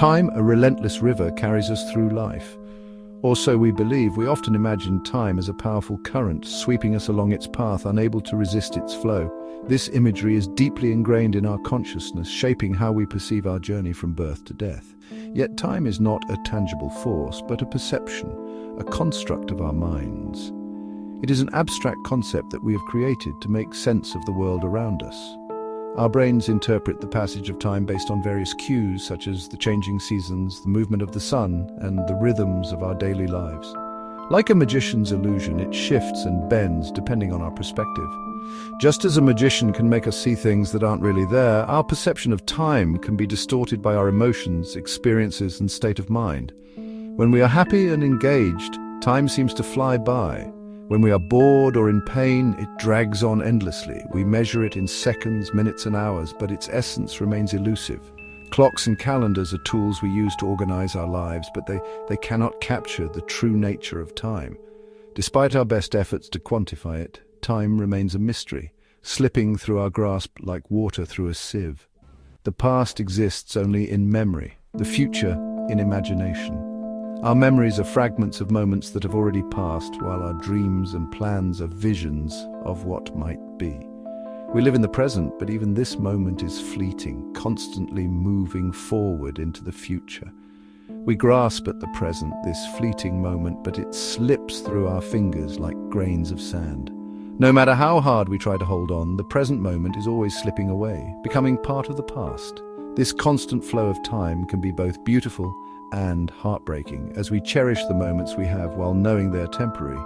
Time, a relentless river, carries us through life. Or so we believe. We often imagine time as a powerful current, sweeping us along its path, unable to resist its flow. This imagery is deeply ingrained in our consciousness, shaping how we perceive our journey from birth to death. Yet time is not a tangible force, but a perception, a construct of our minds. It is an abstract concept that we have created to make sense of the world around us. Our brains interpret the passage of time based on various cues, such as the changing seasons, the movement of the sun, and the rhythms of our daily lives. Like a magician's illusion, it shifts and bends depending on our perspective. Just as a magician can make us see things that aren't really there, our perception of time can be distorted by our emotions, experiences, and state of mind. When we are happy and engaged, time seems to fly by. When we are bored or in pain, it drags on endlessly. We measure it in seconds, minutes, and hours, but its essence remains elusive. Clocks and calendars are tools we use to organize our lives, but they cannot capture the true nature of time. Despite our best efforts to quantify it, time remains a mystery, slipping through our grasp like water through a sieve. The past exists only in memory, the future in imagination. Our memories are fragments of moments that have already passed, while our dreams and plans are visions of what might be. We live in the present, but even this moment is fleeting, constantly moving forward into the future. We grasp at the present, this fleeting moment, but it slips through our fingers like grains of sand. No matter how hard we try to hold on, the present moment is always slipping away, becoming part of the past. This constant flow of time can be both beautiful and heartbreaking, as we cherish the moments we have while knowing they're temporary.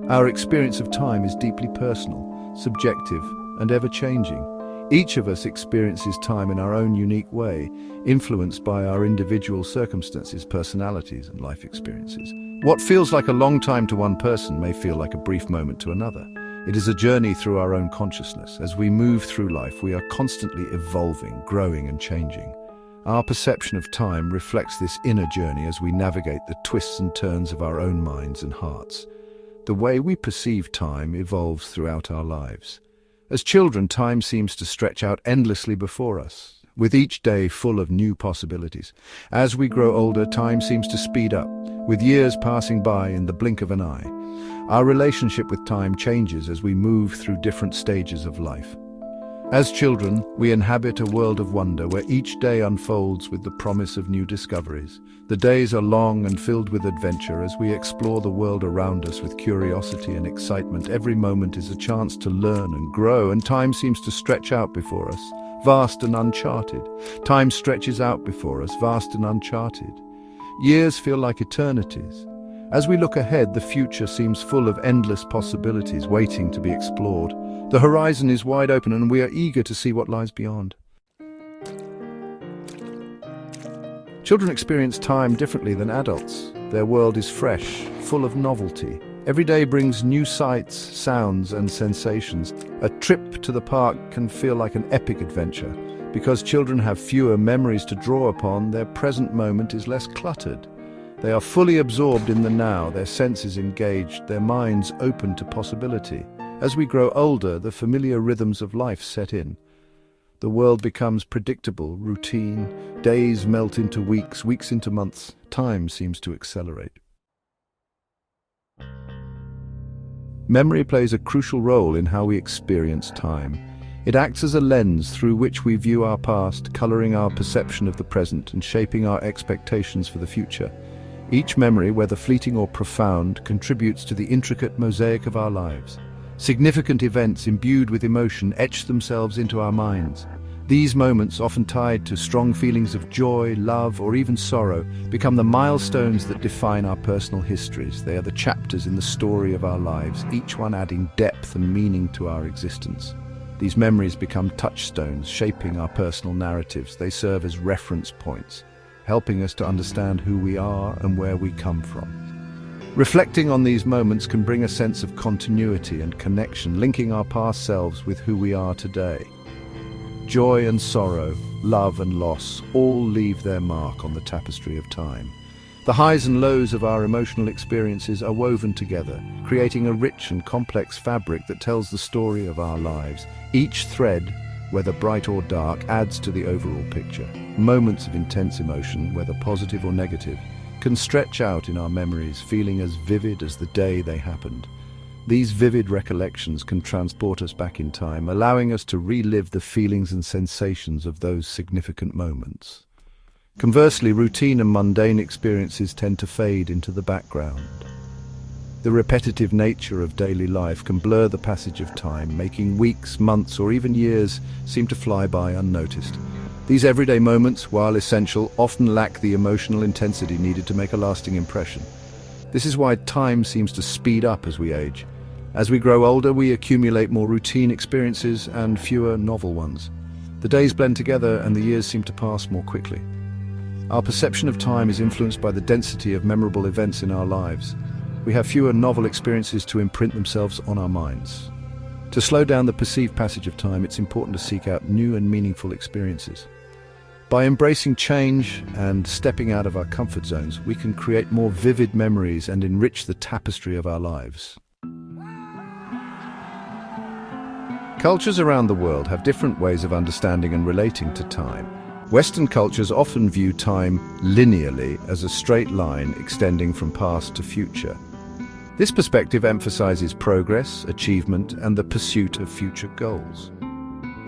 Our experience of time is deeply personal, subjective, and ever-changing. Each of us experiences time in our own unique way, influenced by our individual circumstances, personalities, and life experiences. What feels like a long time to one person may feel like a brief moment to another. It is a journey through our own consciousness. As we move through life, we are constantly evolving, growing, and changing. Our perception of time reflects this inner journey as we navigate the twists and turns of our own minds and hearts. The way we perceive time evolves throughout our lives. As children, time seems to stretch out endlessly before us, with each day full of new possibilities. As we grow older, time seems to speed up, with years passing by in the blink of an eye. Our relationship with time changes as we move through different stages of life. As children, we inhabit a world of wonder where each day unfolds with the promise of new discoveries. The days are long and filled with adventure as we explore the world around us with curiosity and excitement. Every moment is a chance to learn and grow, and time seems to stretch out before us, vast and uncharted. Time stretches out before us, vast and uncharted. Years feel like eternities. As we look ahead, the future seems full of endless possibilities waiting to be explored. The horizon is wide open, and we are eager to see what lies beyond. Children experience time differently than adults. Their world is fresh, full of novelty. Every day brings new sights, sounds, and sensations. A trip to the park can feel like an epic adventure. Because children have fewer memories to draw upon, their present moment is less cluttered. They are fully absorbed in the now, their senses engaged, their minds open to possibility. As we grow older, the familiar rhythms of life set in. The world becomes predictable, routine. Days melt into weeks, weeks into months. Time seems to accelerate. Memory plays a crucial role in how we experience time. It acts as a lens through which we view our past, coloring our perception of the present and shaping our expectations for the future. Each memory, whether fleeting or profound, contributes to the intricate mosaic of our lives. Significant events imbued with emotion etch themselves into our minds. These moments, often tied to strong feelings of joy, love, or even sorrow, become the milestones that define our personal histories. They are the chapters in the story of our lives, each one adding depth and meaning to our existence. These memories become touchstones, shaping our personal narratives. They serve as reference points, helping us to understand who we are and where we come from. Reflecting on these moments can bring a sense of continuity and connection, linking our past selves with who we are today. Joy and sorrow, love and loss, all leave their mark on the tapestry of time. The highs and lows of our emotional experiences are woven together, creating a rich and complex fabric that tells the story of our lives. Each thread, whether bright or dark, adds to the overall picture. Moments of intense emotion, whether positive or negative, can stretch out in our memories, feeling as vivid as the day they happened. These vivid recollections can transport us back in time, allowing us to relive the feelings and sensations of those significant moments. Conversely, routine and mundane experiences tend to fade into the background. The repetitive nature of daily life can blur the passage of time, making weeks, months, or even years seem to fly by unnoticed. These everyday moments, while essential, often lack the emotional intensity needed to make a lasting impression. This is why time seems to speed up as we age. As we grow older, we accumulate more routine experiences and fewer novel ones. The days blend together and the years seem to pass more quickly. Our perception of time is influenced by the density of memorable events in our lives. We have fewer novel experiences to imprint themselves on our minds. To slow down the perceived passage of time, it's important to seek out new and meaningful experiences. By embracing change and stepping out of our comfort zones, we can create more vivid memories and enrich the tapestry of our lives. Cultures around the world have different ways of understanding and relating to time. Western cultures often view time linearly as a straight line extending from past to future. This perspective emphasizes progress, achievement, and the pursuit of future goals.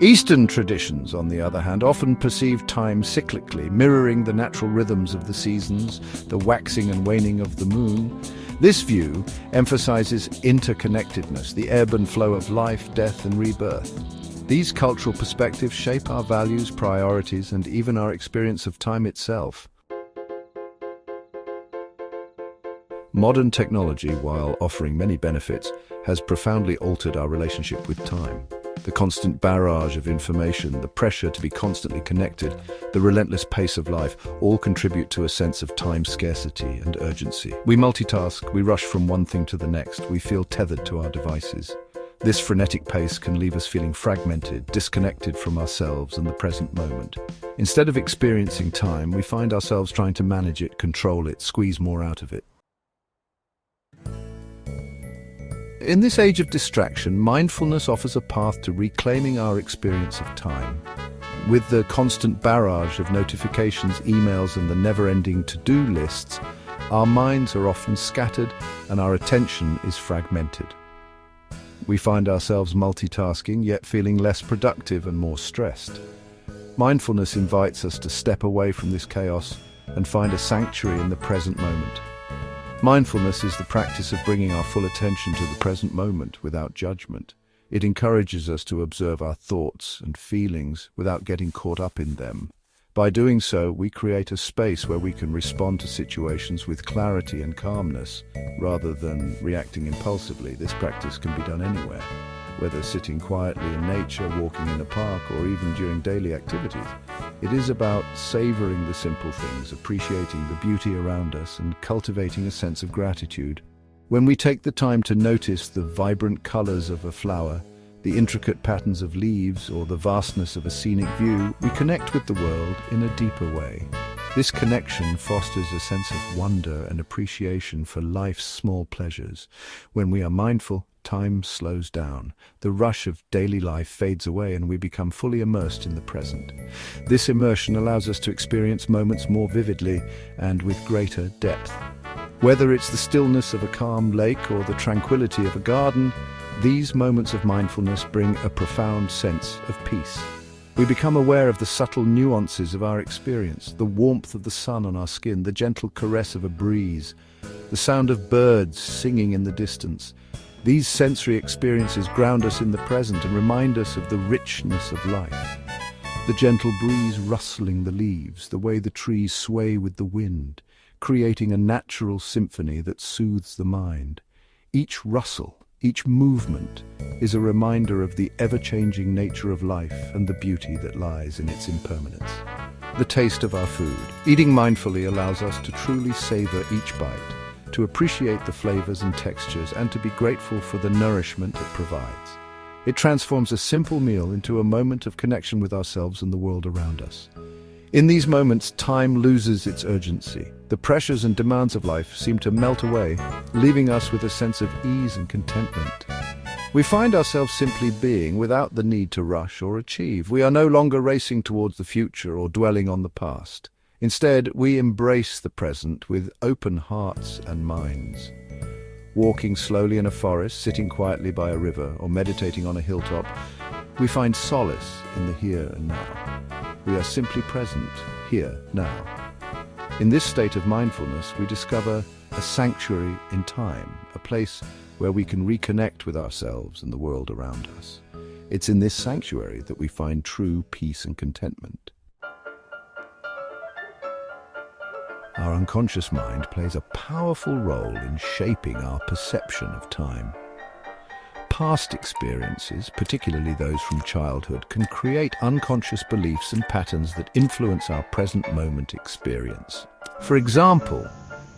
Eastern traditions, on the other hand, often perceive time cyclically, mirroring the natural rhythms of the seasons, the waxing and waning of the moon. This view emphasizes interconnectedness, the ebb and flow of life, death, and rebirth. These cultural perspectives shape our values, priorities, and even our experience of time itself. Modern technology, while offering many benefits, has profoundly altered our relationship with time. The constant barrage of information, the pressure to be constantly connected, the relentless pace of life all contribute to a sense of time scarcity and urgency. We multitask, we rush from one thing to the next, we feel tethered to our devices. This frenetic pace can leave us feeling fragmented, disconnected from ourselves and the present moment. Instead of experiencing time, we find ourselves trying to manage it, control it, squeeze more out of it. In this age of distraction, mindfulness offers a path to reclaiming our experience of time. With the constant barrage of notifications, emails, and the never-ending to-do lists, our minds are often scattered and our attention is fragmented. We find ourselves multitasking, yet feeling less productive and more stressed. Mindfulness invites us to step away from this chaos and find a sanctuary in the present moment. Mindfulness is the practice of bringing our full attention to the present moment without judgment. It encourages us to observe our thoughts and feelings without getting caught up in them. By doing so, we create a space where we can respond to situations with clarity and calmness, rather than reacting impulsively. This practice can be done anywhere, whether sitting quietly in nature, walking in a park, or even during daily activities. It is about savoring the simple things, appreciating the beauty around us, and cultivating a sense of gratitude. When we take the time to notice the vibrant colors of a flower, the intricate patterns of leaves, or the vastness of a scenic view, we connect with the world in a deeper way. This connection fosters a sense of wonder and appreciation for life's small pleasures. When we are mindful, time slows down. The rush of daily life fades away and we become fully immersed in the present. This immersion allows us to experience moments more vividly and with greater depth. Whether it's the stillness of a calm lake or the tranquility of a garden, these moments of mindfulness bring a profound sense of peace. We become aware of the subtle nuances of our experience, the warmth of the sun on our skin, the gentle caress of a breeze, the sound of birds singing in the distance. These sensory experiences ground us in the present and remind us of the richness of life. The gentle breeze rustling the leaves, the way the trees sway with the wind, creating a natural symphony that soothes the mind. Each rustle, each movement is a reminder of the ever-changing nature of life and the beauty that lies in its impermanence. The taste of our food. Eating mindfully allows us to truly savor each bite, to appreciate the flavors and textures, and to be grateful for the nourishment it provides. It transforms a simple meal into a moment of connection with ourselves and the world around us. In these moments, time loses its urgency. The pressures and demands of life seem to melt away, leaving us with a sense of ease and contentment. We find ourselves simply being without the need to rush or achieve. We are no longer racing towards the future or dwelling on the past. Instead, we embrace the present with open hearts and minds. Walking slowly in a forest, sitting quietly by a river, or meditating on a hilltop, we find solace in the here and now. We are simply present, here, now. In this state of mindfulness, we discover a sanctuary in time, a place where we can reconnect with ourselves and the world around us. It's in this sanctuary that we find true peace and contentment. Our unconscious mind plays a powerful role in shaping our perception of time. Past experiences, particularly those from childhood, can create unconscious beliefs and patterns that influence our present moment experience. For example,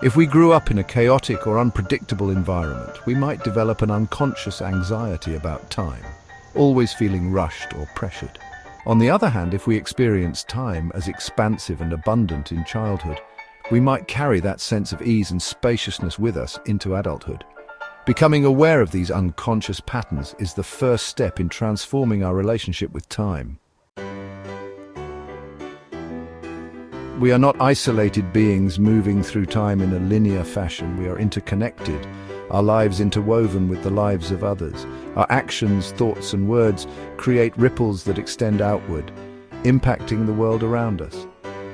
if we grew up in a chaotic or unpredictable environment, we might develop an unconscious anxiety about time, always feeling rushed or pressured. On the other hand, if we experience time as expansive and abundant in childhood, we might carry that sense of ease and spaciousness with us into adulthood. Becoming aware of these unconscious patterns is the first step in transforming our relationship with time. We are not isolated beings moving through time in a linear fashion. We are interconnected, our lives interwoven with the lives of others. Our actions, thoughts, and words create ripples that extend outward, impacting the world around us.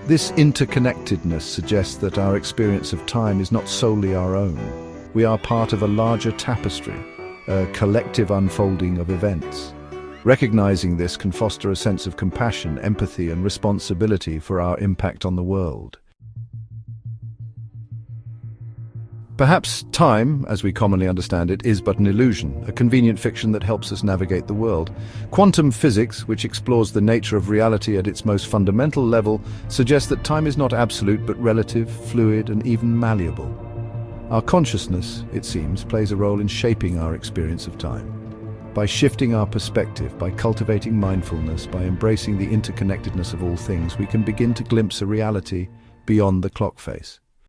This interconnectedness suggests that our experience of time is not solely our own. We are part of a larger tapestry, a collective unfolding of events. Recognizing this can foster a sense of compassion, empathy, and responsibility for our impact on the world. Perhaps time, as we commonly understand it, is but an illusion, a convenient fiction that helps us navigate the world. Quantum physics, which explores the nature of reality at its most fundamental level, suggests that time is not absolute but relative, fluid, and even malleable. Our consciousness, it seems, plays a role in shaping our experience of time. By shifting our perspective, by cultivating mindfulness, by embracing the interconnectedness of all things, we can begin to glimpse a reality beyond the clock face.